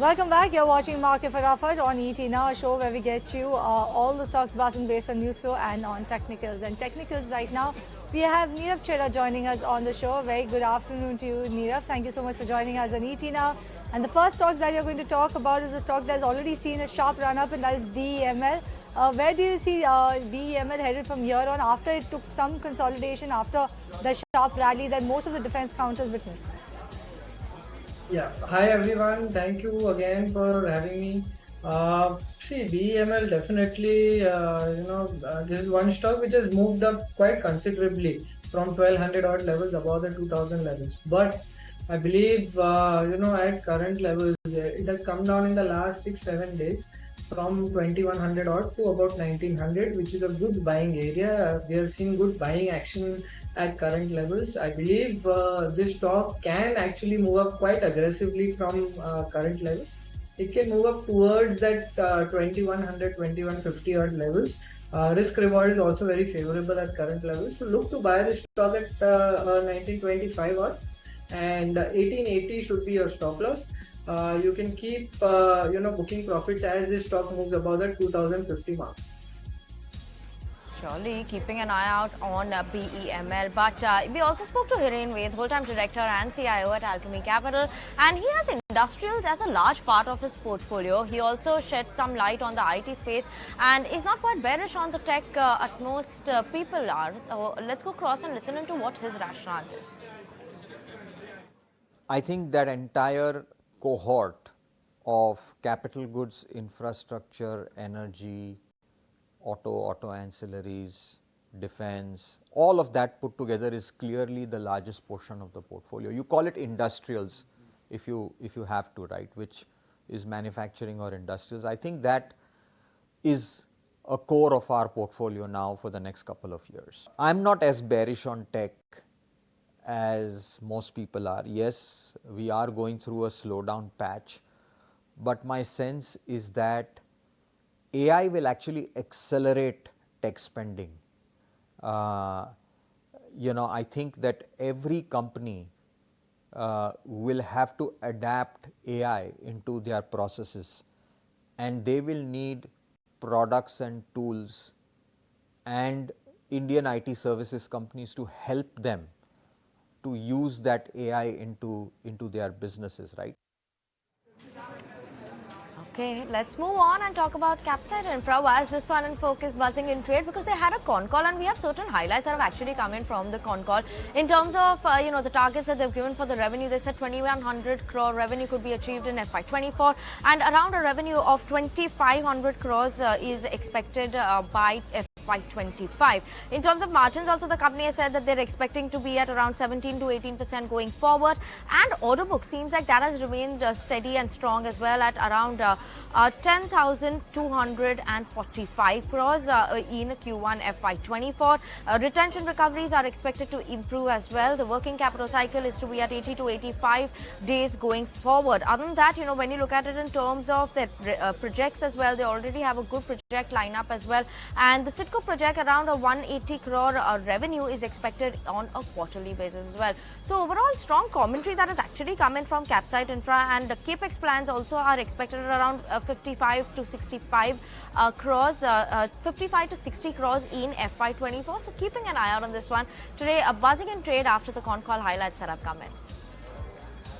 Welcome back. You're watching Market Fatafat on ET Now, a show where we get you all the stocks buzzing based on news flow and on technicals. And technicals right now, we have Nirav Chheda joining us on the show. Very good afternoon to you, Nirav. Thank you so much for joining us on ET Now. And the first stock that you're going to talk about is a stock that's already seen a sharp run-up, and that is BEML. Where do you see BEML headed from here on after it took some consolidation after the sharp rally that most of the defense counters witnessed? Yeah, hi everyone. Thank you again for having me. See, BEML definitely, this is one stock which has moved up quite considerably from 1200 odd levels above the 2000 levels. But I believe, at current levels, it has come down in the last 6-7 days from 2100 odd to about 1900, which is a good buying area. We are seeing good buying action at current levels. I believe this stock can actually move up quite aggressively from current levels. It can move up towards that 2100, 2150 odd levels. Risk reward is also very favorable at current levels. So look to buy this stock at 1925 odd, and 1880 should be your stop loss. You can keep booking profits as this stock moves above the 2050 mark. Surely keeping an eye out on BEML. But we also spoke to Hiren Ved, Whole-Time Director and CIO at Alchemy Capital, and he has industrials as a large part of his portfolio. He also shed some light on the IT space and is not quite bearish on the tech at most people are. So let's go across and listen into what his rationale is. I think that entire cohort of capital goods, infrastructure, energy, auto ancillaries, defense, all of that put together is clearly the largest portion of the portfolio. You call it industrials if you have to, right, which is manufacturing or industrials. I think that is a core of our portfolio now for the next couple of years. I'm not as bearish on tech as most people are. Yes, we are going through a slowdown patch, but my sense is that AI will actually accelerate tech spending. I think that every company will have to adapt AI into their processes, and they will need products and tools and Indian IT services companies to help them to use that AI into their businesses, right? Okay, let's move on and talk about Capside Infra. Why is this one in focus buzzing in trade? Because they had a con call and we have certain highlights that have actually come in from the con call. In terms of, the targets that they've given for the revenue, they said 2100 crore revenue could be achieved in FY24 and around a revenue of 2500 crores is expected by FY25. In terms of margins, also the company has said that they're expecting to be at around 17 to 18% going forward, and order book seems like that has remained steady and strong as well at around 10,245 crores in Q1 FY24. Retention recoveries are expected to improve as well. The working capital cycle is to be at 80 to 85 days going forward. Other than that, when you look at it in terms of their projects as well, they already have a good project lineup as well, and the Citco project around a 180 crore revenue is expected on a quarterly basis as well. So overall, strong commentary that has actually come in from Capside Infra, and the capex plans also are expected around 55 to 65 crores, 55 to 60 crores in FY24. So keeping an eye out on this one. Today, a buzzing in trade after the con call highlights that have come in.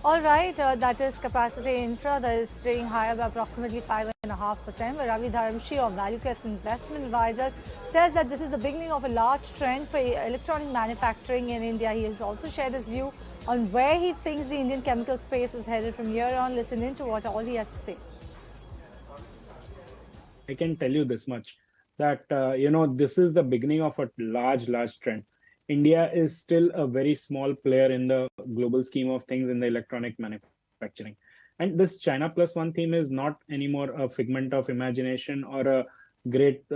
All right, that is Capside Infra that is trading higher by approximately 5.5%. Where Ravi Dharamshi of ValueQuest Investment Advisors says that this is the beginning of a large trend for electronic manufacturing in India. He has also shared his view on where he thinks the Indian chemical space is headed from here on. Listen in to what all he has to say. I can tell you this much, that, this is the beginning of a large trend. India is still a very small player in the global scheme of things in the electronic manufacturing. And this China Plus One theme is not anymore a figment of imagination or a great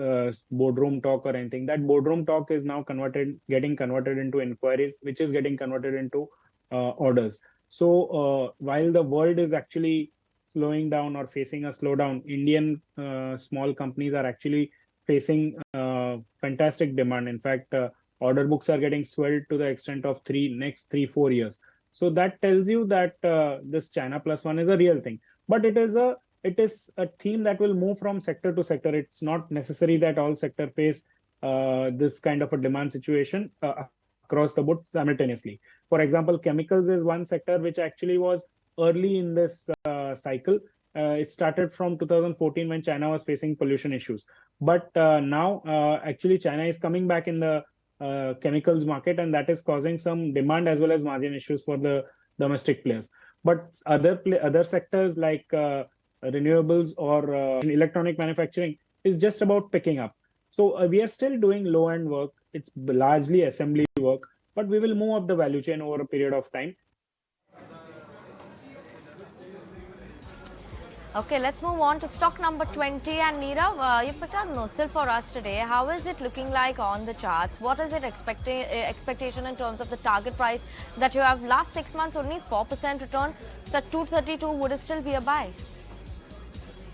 boardroom talk or anything. That boardroom talk is now getting converted into inquiries, which is getting converted into orders. So while the world is actually slowing down or facing a slowdown, Indian small companies are actually facing fantastic demand. In fact, order books are getting swelled to the extent of next 3-4 years. So that tells you that this China Plus One is a real thing. but it is a theme that will move from sector to sector. It's not necessary that all sector face this kind of a demand situation across the board simultaneously. For example, chemicals is one sector which actually was early in this cycle. It started from 2014 when China was facing pollution issues. But now, actually, China is coming back in the chemicals market, and that is causing some demand as well as margin issues for the domestic players. But other sectors like renewables or electronic manufacturing is just about picking up. So we are still doing low-end work. It's largely assembly work, but we will move up the value chain over a period of time. Okay, let's move on to stock number 20. And Nirav, you picked out NOCIL for us today. How is it looking like on the charts? What is it expectation in terms of the target price that you have? Last 6 months, only 4% return. So 232, would it still be a buy?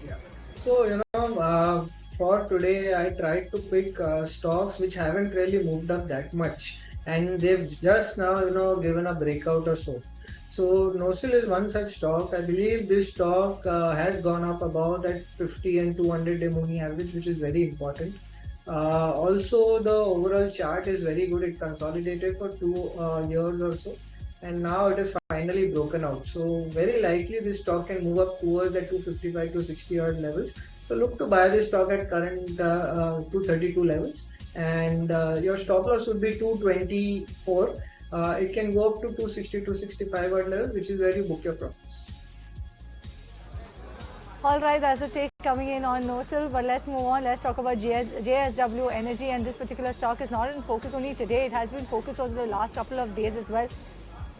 Yeah. So, for today, I tried to pick stocks which haven't really moved up that much. And they've just now, given a breakout or so. So NOCIL is one such stock. I believe this stock has gone up above that 50 and 200 day moving average, which is very important. Also, the overall chart is very good. It consolidated for 2 years or so, and now it is finally broken out. So very likely this stock can move up towards the 255 to 60 odd levels. So look to buy this stock at current 232 levels, and your stop loss would be 224. It can go up to 260 to 65 odd level, which is where you book your profits. All right, that's a take coming in on NOCIL, but let's move on. Let's talk about JSW Energy, and this particular stock is not in focus only today. It has been focused over the last couple of days as well.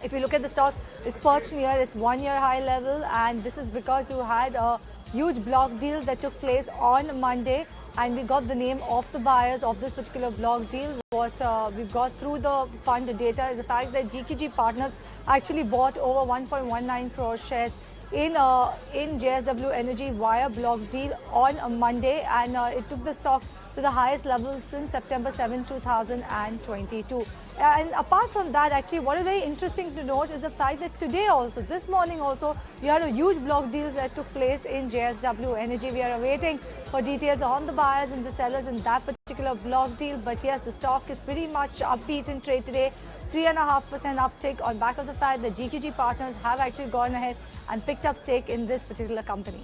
If you look at the stock, it's perched near its 1 year high level, and this is because you had a huge block deal that took place on Monday, and we got the name of the buyers of this particular block deal. What we've got through the fund data is the fact that GQG Partners actually bought over 1.19 crore shares in JSW Energy via block deal on Monday, and it took the stock to the highest level since September 7, 2022. And apart from that, actually, what is very interesting to note is the fact that today also, this morning also, we had a huge block deals that took place in JSW Energy. We are awaiting for details on the buyers and the sellers in that particular block deal. But yes, the stock is pretty much upbeat in trade today. 3.5% uptick on back of the fact that GQG Partners have actually gone ahead and picked up stake in this particular company.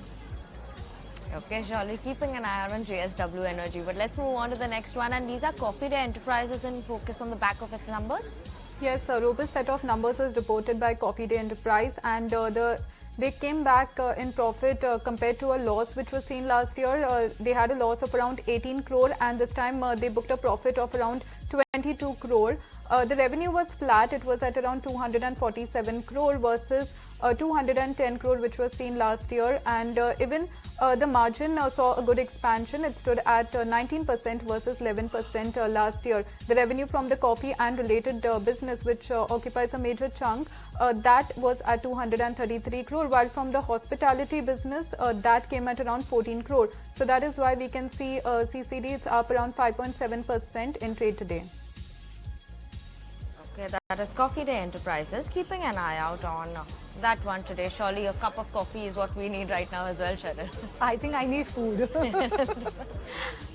Okay, surely keeping an eye on JSW Energy. But let's move on to the next one. And these are Coffee Day Enterprises in focus on the back of its numbers. Yes, a robust set of numbers was reported by Coffee Day Enterprise, and they came back in profit compared to a loss which was seen last year. They had a loss of around 18 crore, and this time they booked a profit of around 22 crore. The revenue was flat. It was at around 247 crore versus 210 crore which was seen last year, and even the margin saw a good expansion. It stood at 19% versus 11% last year. The revenue from the coffee and related business, which occupies a major chunk, that was at 233 crore, while from the hospitality business that came at around 14 crore. So that is why we can see CCD is up around 5.7% in trade today. Okay, that is Coffee Day Enterprises. Keeping an eye out on that one today. Surely a cup of coffee is what we need right now as well, Cheryl. I think I need food.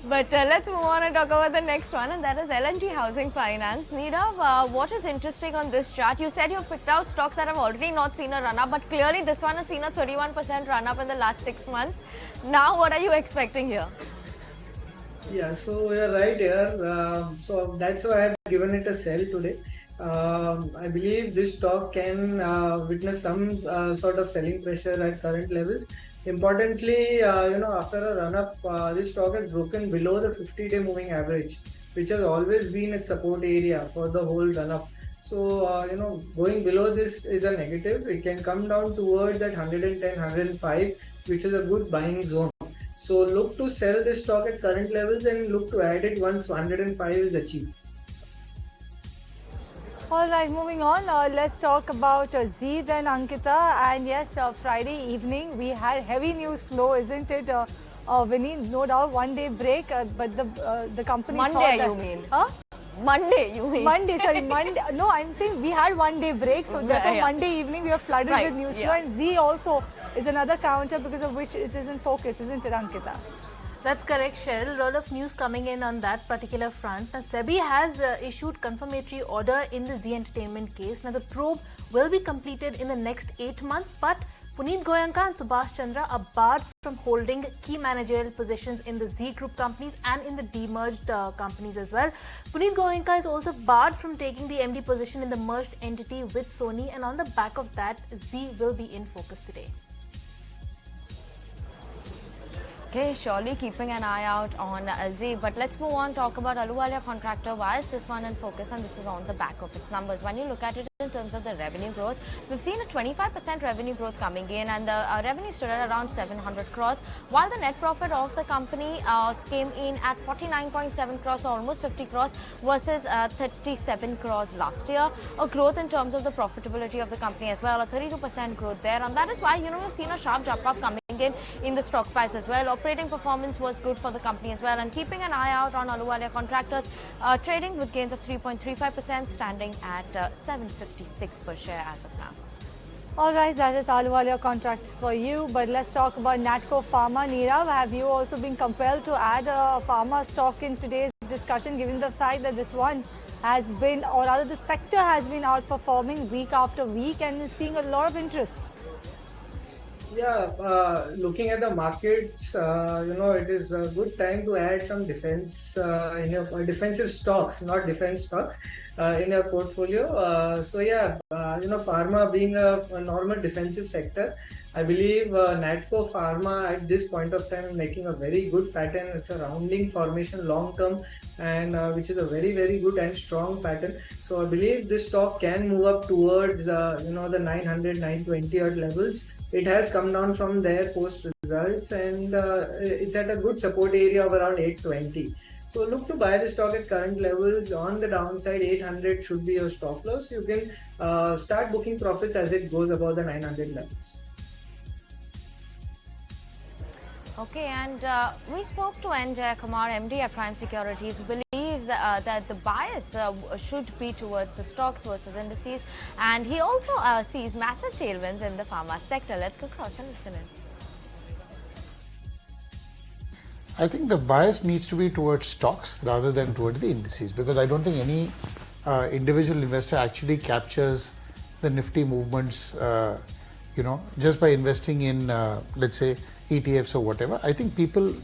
But let's move on and talk about the next one, and that is L&T Housing Finance. Nirav, what is interesting on this chart? You said you picked out stocks that have already not seen a run-up, but clearly this one has seen a 31% run-up in the last 6 months. Now, what are you expecting here? Yeah, so you're right here. So that's why I have given it a sell today. I believe this stock can witness some sort of selling pressure at current levels. Importantly, after a run-up, this stock has broken below the 50-day moving average, which has always been its support area for the whole run-up. So, going below this is a negative. It can come down towards that 110, 105, which is a good buying zone. So, look to sell this stock at current levels and look to add it once 105 is achieved. All right, moving on. Let's talk about Z then, Ankita. And yes, Friday evening we had heavy news flow, isn't it? Vinny, no doubt, 1 day break, but the company. Monday, you mean? Huh? Monday, you mean? Monday, sorry, Monday. No, I'm saying we had 1 day break, so therefore yeah. Monday evening we were flooded with news flow, yeah. and Z also is another counter because of which it is in focus, isn't it, Ankita? That's correct, Cheryl. A lot of news coming in on that particular front. Now, SEBI has issued confirmatory order in the Z Entertainment case. Now, the probe will be completed in the next 8 months, but Puneet Goenka and Subhash Chandra are barred from holding key managerial positions in the Z Group companies and in the demerged companies as well. Puneet Goenka is also barred from taking the MD position in the merged entity with Sony, and on the back of that, Z will be in focus today. Okay, surely keeping an eye out on Z. But let's move on, talk about Ahluwalia Contractor. Why is this one in focus? And this is on the back of its numbers. When you look at it in terms of the revenue growth, we've seen a 25% revenue growth coming in, and the revenue stood at around 700 crores, while the net profit of the company came in at 49.7 crores, or almost 50 crores, versus 37 crores last year. A growth in terms of the profitability of the company as well, a 32% growth there, and that is why, we've seen a sharp jump up coming in the stock price as well. Operating performance was good for the company as well, and keeping an eye out on Ahluwalia Contractors, trading with gains of 3.35%, standing at 756 per share as of now. All right, that is Ahluwalia Contractors for you. But let's talk about Natco Pharma. Nirav, have you also been compelled to add a pharma stock in today's discussion, given the fact that this one has been, or rather the sector has been outperforming week after week and is seeing a lot of interest? Yeah, looking at the markets, it is a good time to add some defense in your defensive stocks, not defense stocks, in your portfolio. Pharma being a normal defensive sector, I believe Natco Pharma at this point of time is making a very good pattern. It's a rounding formation long term, and which is a very, very good and strong pattern. So I believe this stock can move up towards the 900, 920 odd levels. It has come down from there post results, and it's at a good support area of around 820. So look to buy the stock at current levels. On the downside, 800 should be your stop loss. You can start booking profits as it goes above the 900 levels. Okay, and we spoke to N. Jayakumar, MD at Prime Securities, who believes that the bias should be towards the stocks versus indices, and he also sees massive tailwinds in the pharma sector. Let's go across and listen in. I think the bias needs to be towards stocks rather than towards the indices, because I don't think any individual investor actually captures the nifty movements, just by investing in, let's say, ETFs or whatever. I think people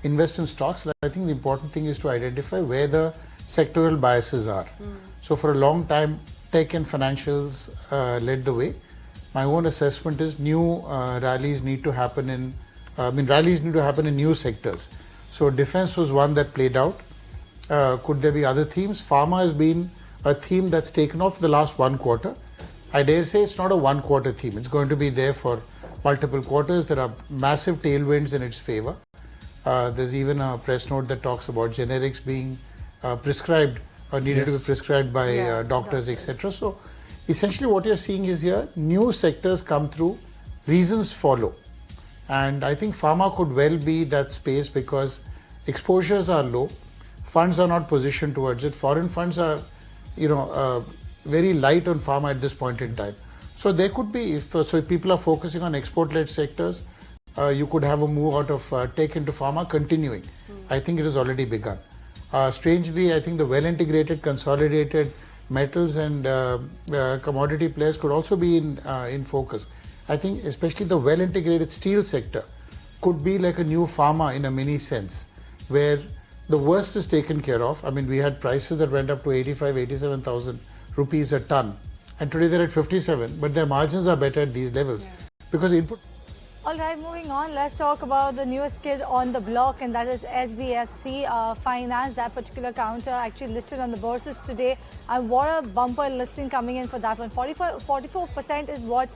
invest in stocks. I think the important thing is to identify where the sectoral biases are. So for a long time, tech and financials led the way. My own assessment is new rallies need to happen in new sectors. So defense was one that played out. Could there be other themes? Pharma has been a theme that's taken off the last 1 quarter. I dare say it's not a 1 quarter theme. It's going to be there for multiple quarters. There are massive tailwinds in its favor. There's even a press note that talks about generics being prescribed or needed to be prescribed by doctors, etc. So essentially what you're seeing is here, new sectors come through, reasons follow. And I think pharma could well be that space because exposures are low, funds are not positioned towards it. Foreign funds are, very light on pharma at this point in time. So there could be, if people are focusing on export-led sectors, you could have a move out of tech into pharma continuing. I think it has already begun. Strangely, I think the well-integrated, consolidated metals and commodity players could also be in focus. I think especially the well-integrated steel sector could be like a new pharma in a mini sense, where the worst is taken care of. I mean, we had prices that went up to 87,000 rupees a ton. And today they're at 57, but their margins are better at these levels because input. All right, moving on, let's talk about the newest kid on the block, and that is SBFC Finance. That particular counter actually listed on the bourses today, and what a bumper listing coming in for that one. 44% is what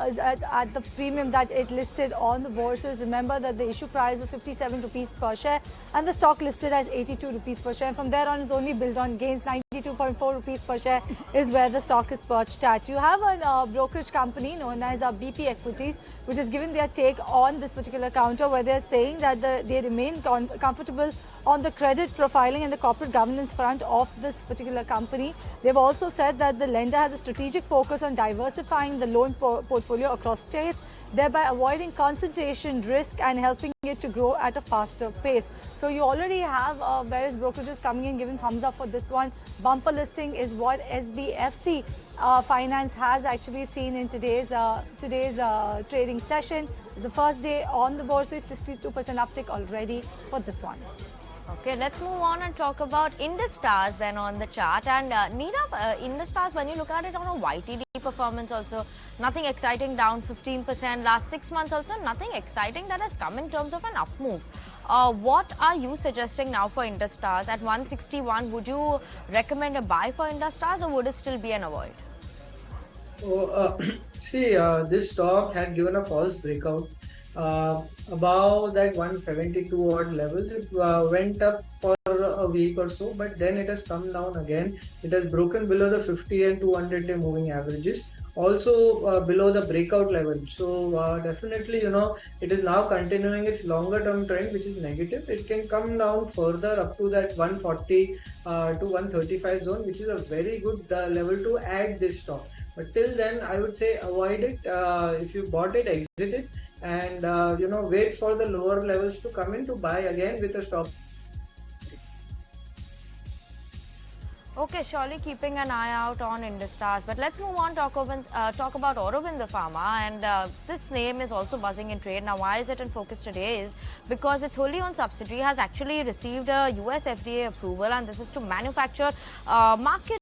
is at the premium that it listed on the bourses. Remember that the issue price was 57 rupees per share, and the stock listed as 82 rupees per share. And from there on, it's only built on gains. 22.4 rupees per share is where the stock is perched at. You have a brokerage company known as BP Equities, which has given their take on this particular counter, where they're saying that they remain comfortable on the credit profiling and the corporate governance front of this particular company. They've also said that the lender has a strategic focus on diversifying the loan portfolio across states, thereby avoiding concentration risk and helping it to grow at a faster pace. So you already have various brokerages coming in giving thumbs up for this one. Bumper listing is what SBFC Finance has actually seen in today's trading session. It's the first day on the bourse, 62% uptick already for this one. Okay, let's move on and talk about Industars then on the chart. And Nirav, Industars, when you look at it on a YTD performance also, nothing exciting, down 15%. Last 6 months also, nothing exciting that has come in terms of an up move. What are you suggesting now for Industars? At 161, would you recommend a buy for Industars or would it still be an avoid? This stock had given a false breakout above that 172 odd levels. It went up for a week or so, but then it has come down again. It has broken below the 50 and 200 day moving averages, also below the breakout level. So definitely, it is now continuing its longer term trend, which is negative. It can come down further up to that 140 to 135 zone, which is a very good level to add this stock. But till then, I would say avoid it. If you bought it, exit it, and wait for the lower levels to come in to buy again with a stop. Okay, surely keeping an eye out on Industars. But let's move on, talk about Aurobindo Pharma. And this name is also buzzing in trade. Now, why is it in focus today is because its wholly owned subsidiary has actually received a US FDA approval, and this is to manufacture market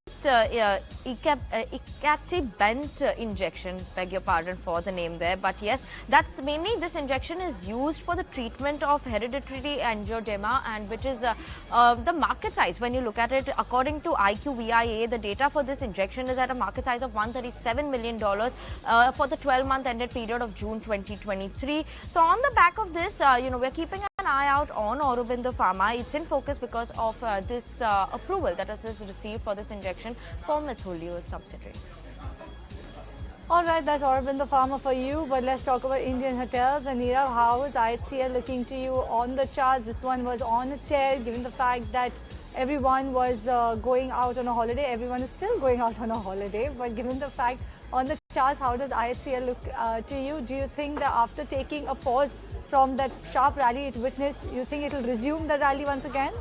icatibant injection, beg your pardon for the name there, but yes, that's mainly, this injection is used for the treatment of hereditary angioedema, and which is the market size. When you look at it, according to IQVIA, the data for this injection is at a market size of $137 million for the 12-month ended period of June 2023. So on the back of this, we're keeping an eye out on Aurobindo Pharma. It's in focus because of this approval that it has received for this injection from its wholly owned subsidiary. Alright, that's Aurobindo Pharma for you, but let's talk about Indian hotels. And Nirav, how is IHCL looking to you on the charts? This one was on a tear, given the fact that everyone was going out on a holiday. Everyone is still going out on a holiday, but given the fact on the charts, how does IHCL look to you? Do you think that after taking a pause from that sharp rally it witnessed, you think it will resume the rally once again?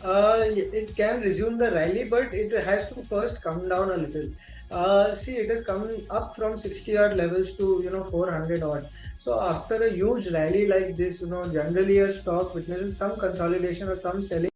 It can resume the rally, but it has to first come down a little. It has come up from 60 odd levels to 400 odd. So after a huge rally like this, generally a stock witnesses some consolidation or some selling,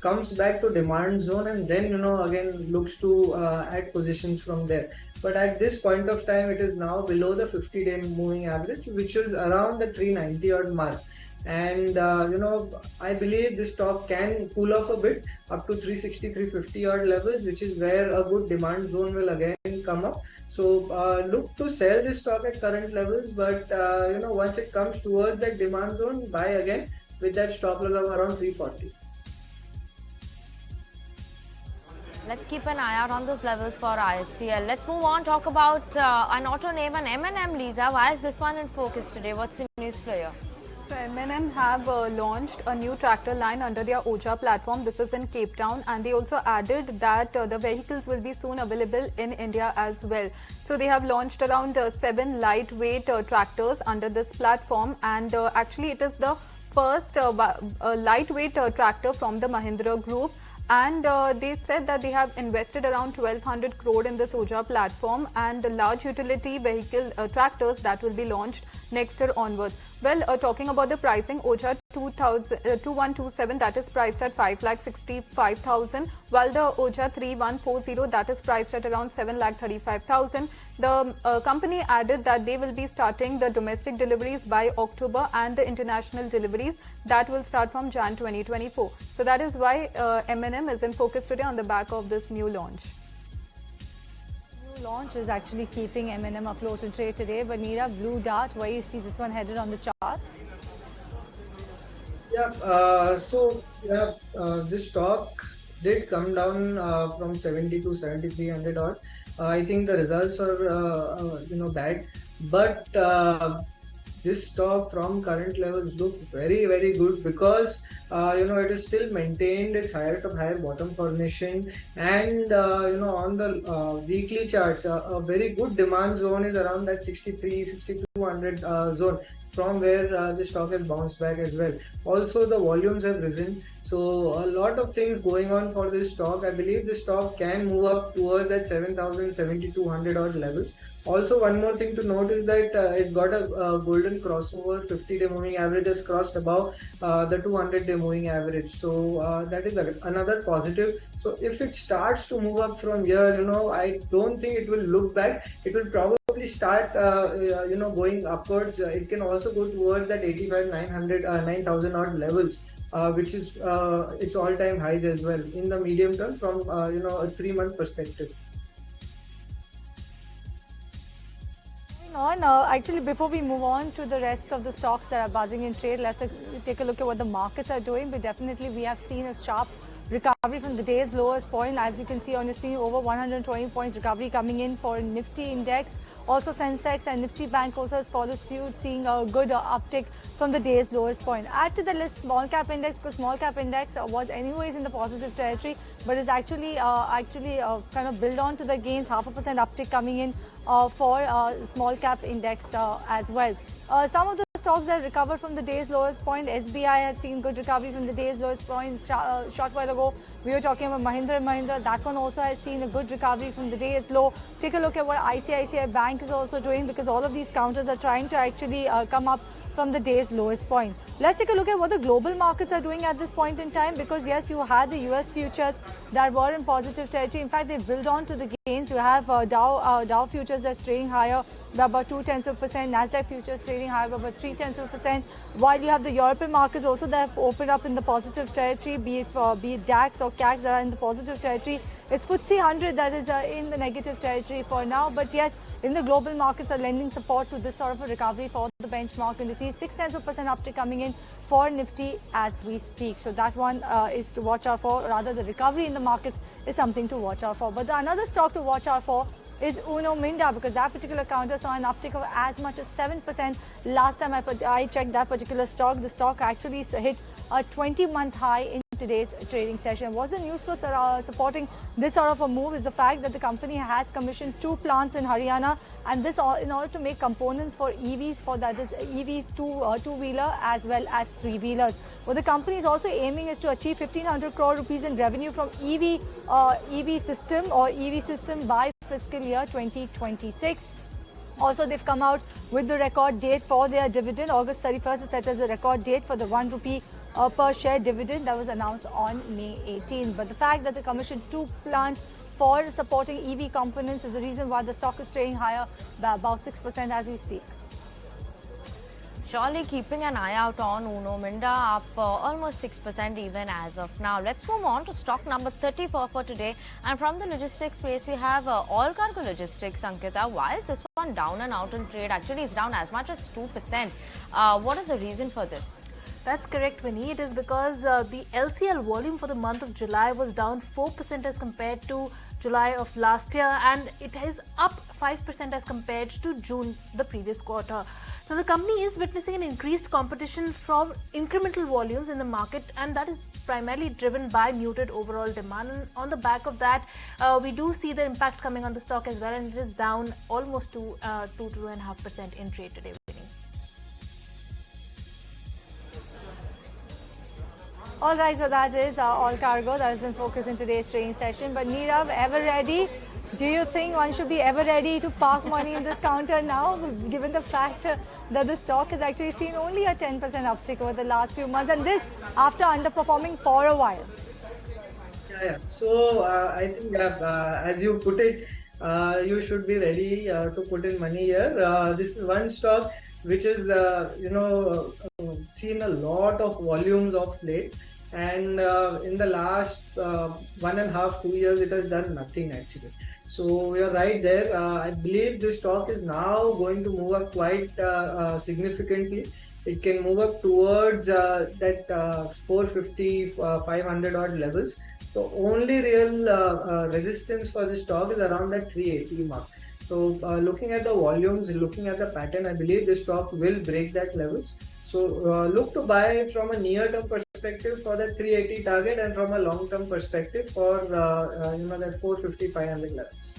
comes back to demand zone, and then again looks to add positions from there. But at this point of time, it is now below the 50-day moving average, which is around the 390 odd mark. And I believe this stock can cool off a bit up to 360, 350 odd levels, which is where a good demand zone will again come up. So look to sell this stock at current levels, but once it comes towards that demand zone, buy again with that stop loss of around 340. Let's keep an eye out on those levels for IHCL. Let's move on, talk about an auto name, an M&M. Lisa, why is this one in focus today? What's the news for you? So M&M have launched a new tractor line under their OJA platform. This is in Cape Town, and they also added that the vehicles will be soon available in India as well. So they have launched around 7 lightweight tractors under this platform, and actually it is the first lightweight tractor from the Mahindra Group. And they said that they have invested around 1200 crore in this OJA platform, and large utility vehicle tractors that will be launched next year onwards. Well, talking about the pricing, OJA 2127 that is priced at 5,65,000, while the OJA 3140 that is priced at around 7,35,000. The company added that they will be starting the domestic deliveries by October and the international deliveries that will start from Jan 2024. So that is why M&M is in focus today on the back of this new launch. Launch is actually keeping M&M afloat in trade today. But Nirav, Blue Dart, where you see this one headed on the charts? This stock did come down from 70 to 7300 odd. I think the results are bad, but this stock from current levels look very good because it is still maintained its higher bottom formation, and on the weekly charts a very good demand zone is around that 6200 zone, from where the stock has bounced back as well. Also the volumes have risen, so a lot of things going on for this stock. I believe the stock can move up towards that 7000 7200 odd levels. Also, one more thing to note is that it got a golden crossover. 50-day moving average has crossed above the 200-day moving average. So that is another positive. So if it starts to move up from here, I don't think it will look back. It will probably start, going upwards. It can also go towards that 85, 900, 9000 odd levels. Which is its all-time highs as well in the medium term from a 3-month perspective. Actually, before we move on to the rest of the stocks that are buzzing in trade, let's take a look at what the markets are doing. But definitely, we have seen a sharp recovery from the day's lowest point. As you can see on your screen, over 120 points recovery coming in for Nifty index. Also, Sensex and Nifty Bank also has followed suit, seeing a good uptick from the day's lowest point. Add to the list small cap index, because small cap index was anyways in the positive territory, but is actually kind of build on to the gains. 0.5% uptick coming in for small cap index as well. Some of the stocks that recovered from the day's lowest point, SBI has seen good recovery from the day's lowest point. Short while ago, we were talking about Mahindra & Mahindra. That one also has seen a good recovery from the day's low. Take a look at what ICICI Bank is also doing, because all of these counters are trying to actually come up from the day's lowest point. Let's take a look at what the global markets are doing at this point in time, because yes, you had the US futures that were in positive territory. In fact, they build on to the gains. You have Dow futures that's trading higher by about 0.2%, Nasdaq futures trading higher by about 0.3%, while you have the European markets also that have opened up in the positive territory, be it DAX or CAC that are in the positive territory. It's FTSE 100 that is in the negative territory for now, but yes, in the global markets are lending support to this sort of a recovery for the benchmark indices. 0.6% uptick coming in for Nifty as we speak. So that one is to watch out for. Rather, the recovery in the markets is something to watch out for. But another stock to watch out for is Uno Minda, because that particular counter saw an uptick of as much as 7%. Last time I checked that particular stock, the stock actually hit a 20-month high in today's trading session. What's the news for supporting this sort of a move is the fact that the company has commissioned 2 plants in Haryana, and this all in order to make components for EVs, for that is EV two-wheeler as well as 3-wheelers. What the company is also aiming is to achieve 1,500 crore rupees in revenue from EV system by fiscal year 2026. Also, they've come out with the record date for their dividend. August 31st is set as the record date for the 1 rupee per share dividend that was announced on May 18. But the fact that they commissioned 2 plants for supporting EV components is the reason why the stock is trading higher by about 6% as we speak. Surely keeping an eye out on Uno Minda, up almost 6% even as of now. Let's move on to stock number 34 for today. And from the logistics space, we have All Cargo Logistics. Ankita, why is this one down and out in trade? Actually, it's down as much as 2%. What is the reason for this? That's correct, Winnie. It is because the LCL volume for the month of July was down 4% as compared to July of last year, and it is up 5% as compared to June, the previous quarter. So the company is witnessing an increased competition from incremental volumes in the market, and that is primarily driven by muted overall demand. And on the back of that, we do see the impact coming on the stock as well, and it is down almost to 2.5% in trade today. All right, so that is All Cargo that is in focus in today's trading session. But Nirav, ever ready? Do you think one should be ever ready to park money in this counter now, given the fact that the stock has actually seen only a 10% uptick over the last few months, and this after underperforming for a while? Yeah. So I think as you put it, you should be ready to put in money here. This is one stock which is seen a lot of volumes of late, and in the last 1.5 to 2 years it has done nothing actually. So you're right there. I believe this stock is now going to move up quite significantly. It can move up towards that 450, 500 odd levels. The only real resistance for this stock is around that 380 mark. So looking at the volumes, looking at the pattern, I believe this stock will break that levels. So look to buy from a near-term perspective for the 380 target, and from a long-term perspective for that 450, 500 levels.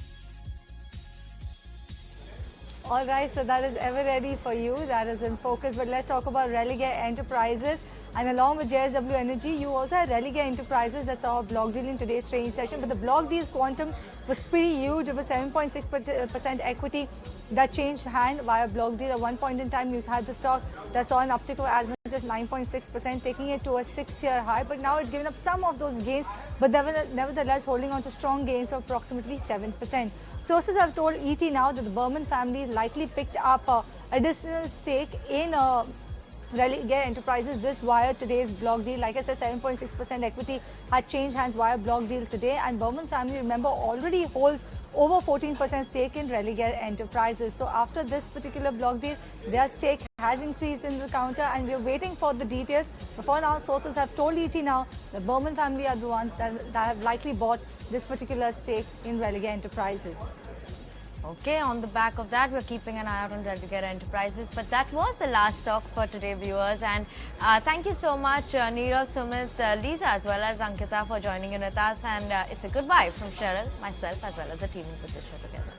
All right, so that is ever ready for you. That is in focus. But let's talk about Religare Enterprises. And along with JSW Energy, you also had Religare Enterprises that saw a block deal in today's trading session. But the block deal's quantum was pretty huge. It was 7.6% equity that changed hand via block deal. At one point in time, you had the stock that saw an uptick of as much as 9.6%, taking it to a 6-year high. But now it's given up some of those gains, but nevertheless holding on to strong gains of approximately 7%. Sources have told ET now that the Berman family likely picked up additional stake in Religare Enterprises this via today's block deal. Like I said, 7.6% equity had changed hands via block deal today, and Berman family, remember, already holds over 14% stake in Religare Enterprises. So after this particular block deal, their stake has increased in the counter, and we are waiting for the details. Before now, sources have told ET now the Berman family are the ones that have likely bought this particular stake in Religare Enterprises. Okay, on the back of that, we're keeping an eye out on Religare Enterprises. But that was the last stock for today, viewers. And thank you so much, Nirav, Sumit, Lisa, as well as Ankita for joining in with us. And it's a goodbye from Cheryl, myself, as well as the team who put this show together.